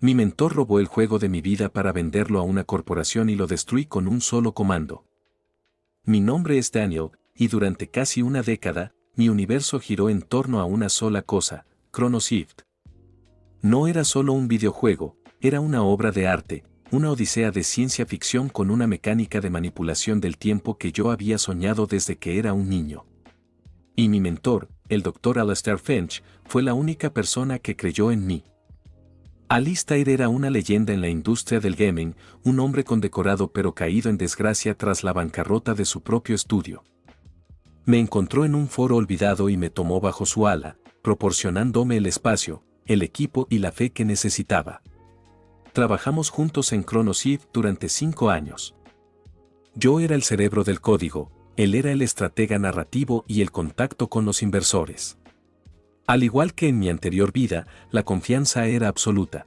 Mi mentor robó el juego de mi vida para venderlo a una corporación y lo destruí con un solo comando. Mi nombre es Daniel, y durante casi una década, mi universo giró en torno a una sola cosa, Chronoshift. No era solo un videojuego, era una obra de arte, una odisea de ciencia ficción con una mecánica de manipulación del tiempo que yo había soñado desde que era un niño. Y mi mentor, el Dr. Alastair Finch, fue la única persona que creyó en mí. Alistair era una leyenda en la industria del gaming, un hombre condecorado pero caído en desgracia tras la bancarrota de su propio estudio. Me encontró en un foro olvidado y me tomó bajo su ala, proporcionándome el espacio, el equipo y la fe que necesitaba. Trabajamos juntos en Chronoshift durante 5 años. Yo era el cerebro del código, él era el estratega narrativo y el contacto con los inversores. Al igual que en mi anterior vida, la confianza era absoluta.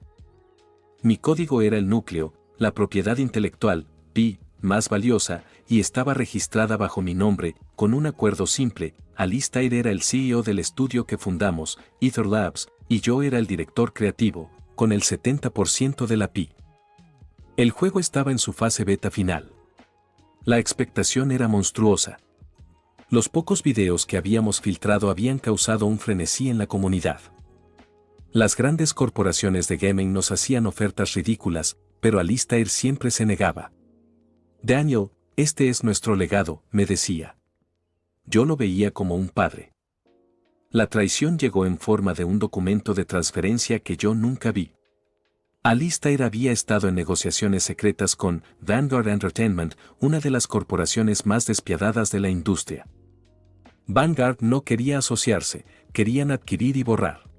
Mi código era el núcleo, la propiedad intelectual, Pi, más valiosa, y estaba registrada bajo mi nombre, con un acuerdo simple. Alistair era el CEO del estudio que fundamos, Ether Labs, y yo era el director creativo, con el 70% de la Pi. El juego estaba en su fase beta final. La expectación era monstruosa. Los pocos videos que habíamos filtrado habían causado un frenesí en la comunidad. Las grandes corporaciones de gaming nos hacían ofertas ridículas, pero Alistair siempre se negaba. Daniel, este es nuestro legado, me decía. Yo lo veía como un padre. La traición llegó en forma de un documento de transferencia que yo nunca vi. Alistair había estado en negociaciones secretas con Vanguard Entertainment, una de las corporaciones más despiadadas de la industria. Vanguard no quería asociarse, querían adquirir y borrar.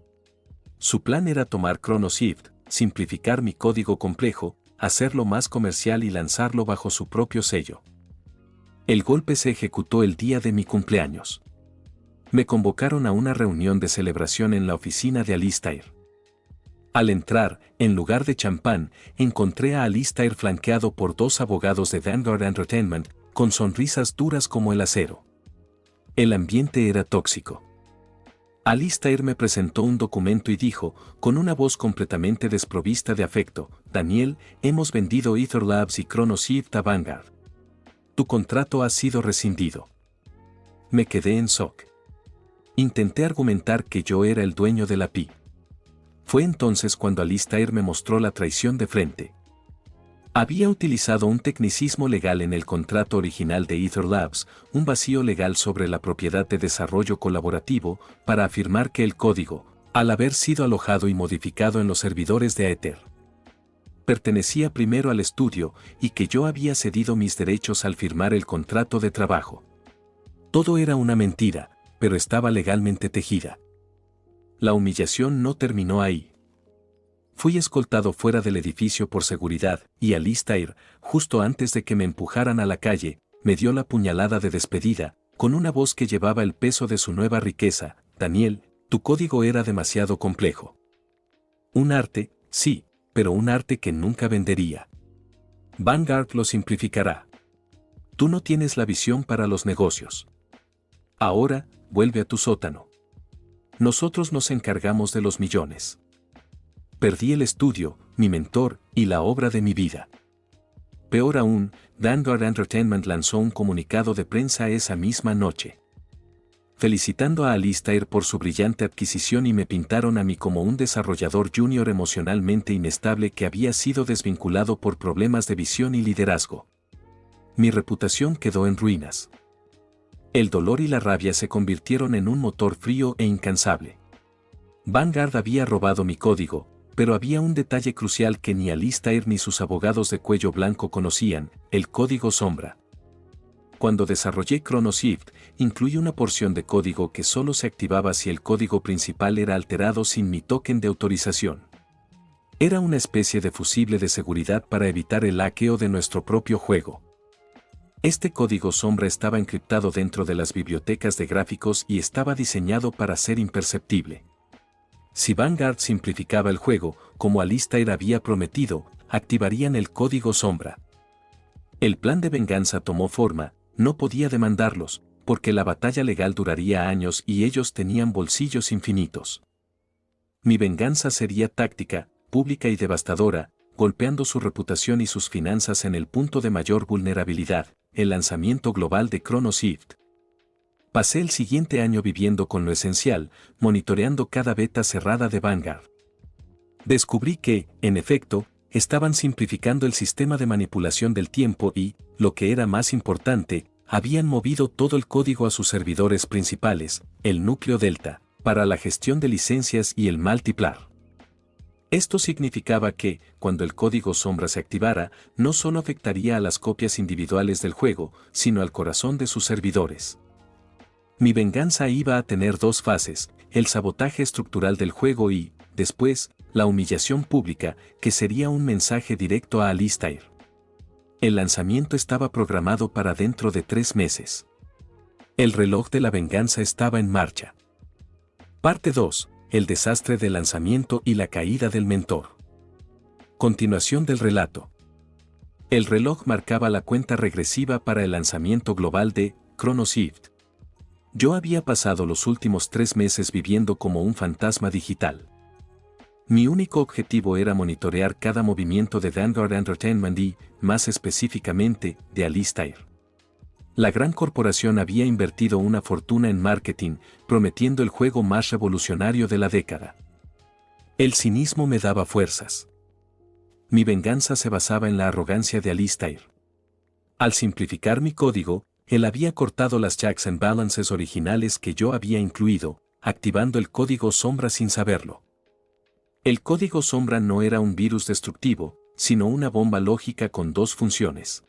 Su plan era tomar Chronoshift, simplificar mi código complejo, hacerlo más comercial y lanzarlo bajo su propio sello. El golpe se ejecutó el día de mi cumpleaños. Me convocaron a una reunión de celebración en la oficina de Alistair. Al entrar, en lugar de champán, encontré a Alistair flanqueado por 2 abogados de Vanguard Entertainment, con sonrisas duras como el acero. El ambiente era tóxico. Alistair me presentó un documento y dijo, con una voz completamente desprovista de afecto, Daniel, hemos vendido Ether Labs y Chronoshift a Vanguard. Tu contrato ha sido rescindido. Me quedé en shock. Intenté argumentar que yo era el dueño de la Pi. Fue entonces cuando Alistair me mostró la traición de frente. Había utilizado un tecnicismo legal en el contrato original de Ether Labs, un vacío legal sobre la propiedad de desarrollo colaborativo, para afirmar que el código, al haber sido alojado y modificado en los servidores de Aether, pertenecía primero al estudio y que yo había cedido mis derechos al firmar el contrato de trabajo. Todo era una mentira, pero estaba legalmente tejida. La humillación no terminó ahí. Fui escoltado fuera del edificio por seguridad, y Alistair, justo antes de que me empujaran a la calle, me dio la puñalada de despedida, con una voz que llevaba el peso de su nueva riqueza. Daniel, tu código era demasiado complejo. Un arte, sí, pero un arte que nunca vendería. Vanguard lo simplificará. Tú no tienes la visión para los negocios. Ahora, vuelve a tu sótano. Nosotros nos encargamos de los millones. Perdí el estudio, mi mentor, y la obra de mi vida. Peor aún, Vanguard Entertainment lanzó un comunicado de prensa esa misma noche, felicitando a Alistair por su brillante adquisición y me pintaron a mí como un desarrollador junior emocionalmente inestable que había sido desvinculado por problemas de visión y liderazgo. Mi reputación quedó en ruinas. El dolor y la rabia se convirtieron en un motor frío e incansable. Vanguard había robado mi código, pero había un detalle crucial que ni Alistair ni sus abogados de cuello blanco conocían, el código sombra. Cuando desarrollé Chronoshift, incluí una porción de código que solo se activaba si el código principal era alterado sin mi token de autorización. Era una especie de fusible de seguridad para evitar el hackeo de nuestro propio juego. Este código sombra estaba encriptado dentro de las bibliotecas de gráficos y estaba diseñado para ser imperceptible. Si Vanguard simplificaba el juego, como Alistair había prometido, activarían el código sombra. El plan de venganza tomó forma, no podía demandarlos, porque la batalla legal duraría años y ellos tenían bolsillos infinitos. Mi venganza sería táctica, pública y devastadora, golpeando su reputación y sus finanzas en el punto de mayor vulnerabilidad, el lanzamiento global de ChronoShift. Pasé el siguiente año viviendo con lo esencial, monitoreando cada beta cerrada de Vanguard. Descubrí que, en efecto, estaban simplificando el sistema de manipulación del tiempo y, lo que era más importante, habían movido todo el código a sus servidores principales, el núcleo Delta, para la gestión de licencias y el multiplar. Esto significaba que, cuando el código sombra se activara, no solo afectaría a las copias individuales del juego, sino al corazón de sus servidores. Mi venganza iba a tener dos fases, el sabotaje estructural del juego y, después, la humillación pública, que sería un mensaje directo a Alistair. El lanzamiento estaba programado para dentro de 3 meses. El reloj de la venganza estaba en marcha. Parte 2. El desastre del lanzamiento y la caída del mentor. Continuación del relato. El reloj marcaba la cuenta regresiva para el lanzamiento global de ChronoShift. Yo había pasado los últimos 3 meses viviendo como un fantasma digital. Mi único objetivo era monitorear cada movimiento de Vanguard Entertainment y, más específicamente, de Alistair. La gran corporación había invertido una fortuna en marketing, prometiendo el juego más revolucionario de la década. El cinismo me daba fuerzas. Mi venganza se basaba en la arrogancia de Alistair. Al simplificar mi código, él había cortado las checks and balances originales que yo había incluido, activando el código sombra sin saberlo. El código sombra no era un virus destructivo, sino una bomba lógica con dos funciones.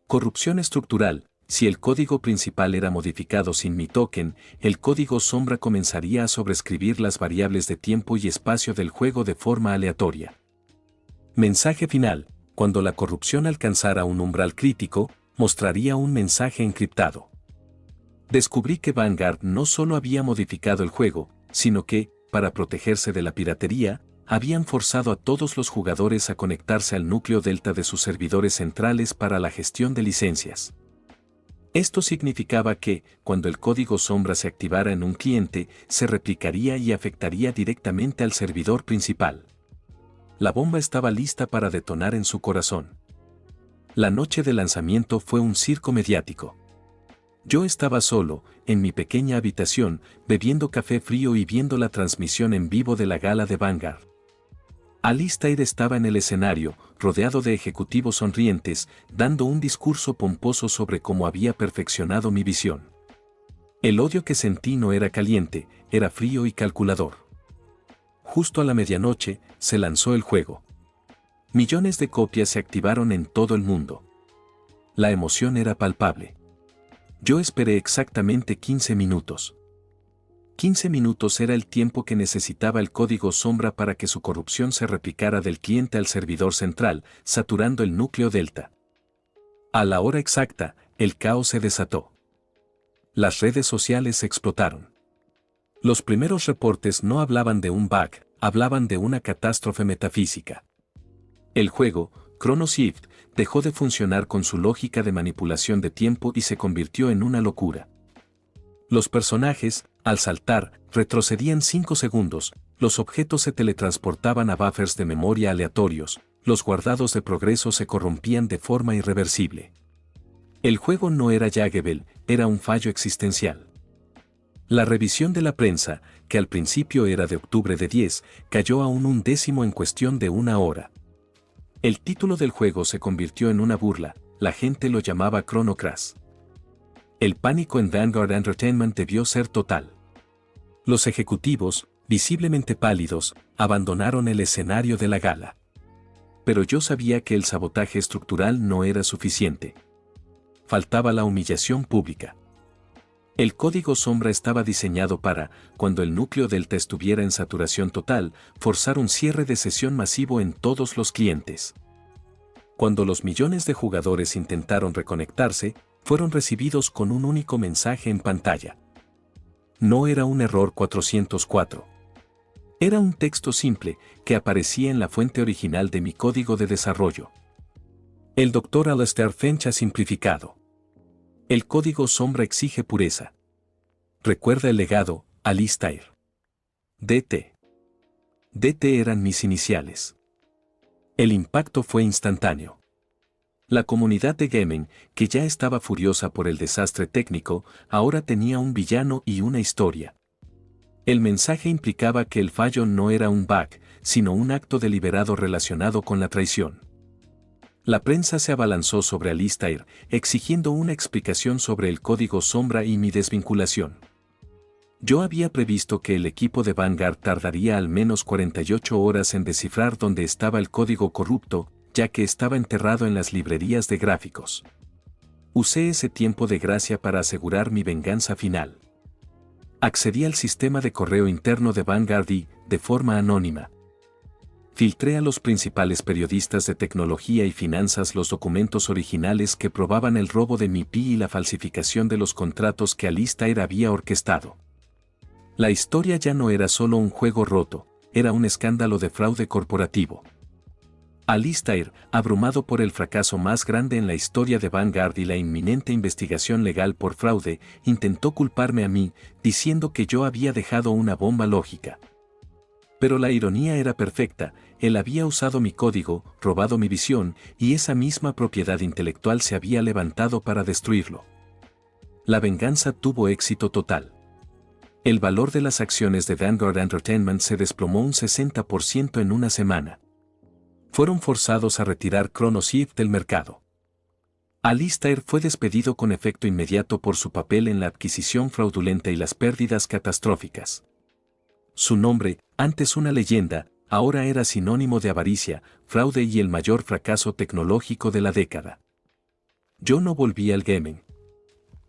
Corrupción estructural. Si el código principal era modificado sin mi token, el código sombra comenzaría a sobreescribir las variables de tiempo y espacio del juego de forma aleatoria. Mensaje final. Cuando la corrupción alcanzara un umbral crítico, mostraría un mensaje encriptado. Descubrí que Vanguard no solo había modificado el juego, sino que, para protegerse de la piratería, habían forzado a todos los jugadores a conectarse al núcleo Delta de sus servidores centrales para la gestión de licencias. Esto significaba que, cuando el código sombra se activara en un cliente, se replicaría y afectaría directamente al servidor principal. La bomba estaba lista para detonar en su corazón. La noche de lanzamiento fue un circo mediático. Yo estaba solo, en mi pequeña habitación, bebiendo café frío y viendo la transmisión en vivo de la gala de Vanguard. Alistair estaba en el escenario, rodeado de ejecutivos sonrientes, dando un discurso pomposo sobre cómo había perfeccionado mi visión. El odio que sentí no era caliente, era frío y calculador. Justo a la medianoche, se lanzó el juego. Millones de copias se activaron en todo el mundo. La emoción era palpable. Yo esperé exactamente 15 minutos. 15 minutos era el tiempo que necesitaba el código sombra para que su corrupción se replicara del cliente al servidor central, saturando el núcleo Delta. A la hora exacta, el caos se desató. Las redes sociales explotaron. Los primeros reportes no hablaban de un bug, hablaban de una catástrofe metafísica. El juego, ChronoShift, dejó de funcionar con su lógica de manipulación de tiempo y se convirtió en una locura. Los personajes, al saltar, retrocedían 5 segundos, los objetos se teletransportaban a buffers de memoria aleatorios, los guardados de progreso se corrompían de forma irreversible. El juego no era Jaggable, era un fallo existencial. La revisión de la prensa, que al principio era de octubre de 10, cayó a un 1/10 en cuestión de una hora. El título del juego se convirtió en una burla, la gente lo llamaba Chrono Crash. El pánico en Vanguard Entertainment debió ser total. Los ejecutivos, visiblemente pálidos, abandonaron el escenario de la gala. Pero yo sabía que el sabotaje estructural no era suficiente. Faltaba la humillación pública. El código sombra estaba diseñado para, cuando el núcleo Delta estuviera en saturación total, forzar un cierre de sesión masivo en todos los clientes. Cuando los millones de jugadores intentaron reconectarse, fueron recibidos con un único mensaje en pantalla. No era un error 404. Era un texto simple que aparecía en la fuente original de mi código de desarrollo. El Dr. Alistair Finch ha simplificado. El código sombra exige pureza. Recuerda el legado, Alistair. DT. DT eran mis iniciales. El impacto fue instantáneo. La comunidad de gaming, que ya estaba furiosa por el desastre técnico, ahora tenía un villano y una historia. El mensaje implicaba que el fallo no era un bug, sino un acto deliberado relacionado con la traición. La prensa se abalanzó sobre Alistair, exigiendo una explicación sobre el código sombra y mi desvinculación. Yo había previsto que el equipo de Vanguard tardaría al menos 48 horas en descifrar dónde estaba el código corrupto, ya que estaba enterrado en las librerías de gráficos. Usé ese tiempo de gracia para asegurar mi venganza final. Accedí al sistema de correo interno de Vanguard y, de forma anónima, filtré a los principales periodistas de tecnología y finanzas los documentos originales que probaban el robo de mi PI y la falsificación de los contratos que Alistair había orquestado. La historia ya no era solo un juego roto, era un escándalo de fraude corporativo. Alistair, abrumado por el fracaso más grande en la historia de Vanguard y la inminente investigación legal por fraude, intentó culparme a mí, diciendo que yo había dejado una bomba lógica. Pero la ironía era perfecta, él había usado mi código, robado mi visión, y esa misma propiedad intelectual se había levantado para destruirlo. La venganza tuvo éxito total. El valor de las acciones de Vanguard Entertainment se desplomó un 60% en una semana. Fueron forzados a retirar Chronoshift del mercado. Alistair fue despedido con efecto inmediato por su papel en la adquisición fraudulenta y las pérdidas catastróficas. Su nombre, antes una leyenda, ahora era sinónimo de avaricia, fraude y el mayor fracaso tecnológico de la década. Yo no volví al gaming.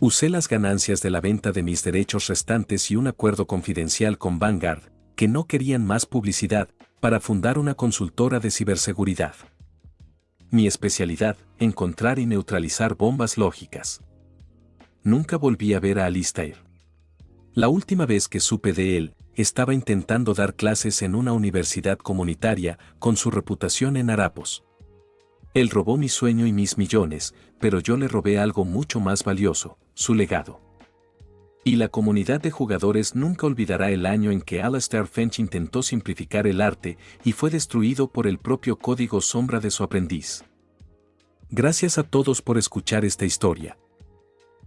Usé las ganancias de la venta de mis derechos restantes y un acuerdo confidencial con Vanguard, que no querían más publicidad, para fundar una consultora de ciberseguridad. Mi especialidad, encontrar y neutralizar bombas lógicas. Nunca volví a ver a Alistair. La última vez que supe de él, estaba intentando dar clases en una universidad comunitaria, con su reputación en harapos. Él robó mi sueño y mis millones, pero yo le robé algo mucho más valioso, su legado. Y la comunidad de jugadores nunca olvidará el año en que Alistair Finch intentó simplificar el arte y fue destruido por el propio código sombra de su aprendiz. Gracias a todos por escuchar esta historia.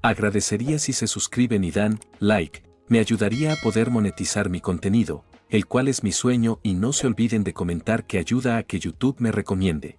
Agradecería si se suscriben y dan like, me ayudaría a poder monetizar mi contenido, el cual es mi sueño, y no se olviden de comentar que ayuda a que YouTube me recomiende.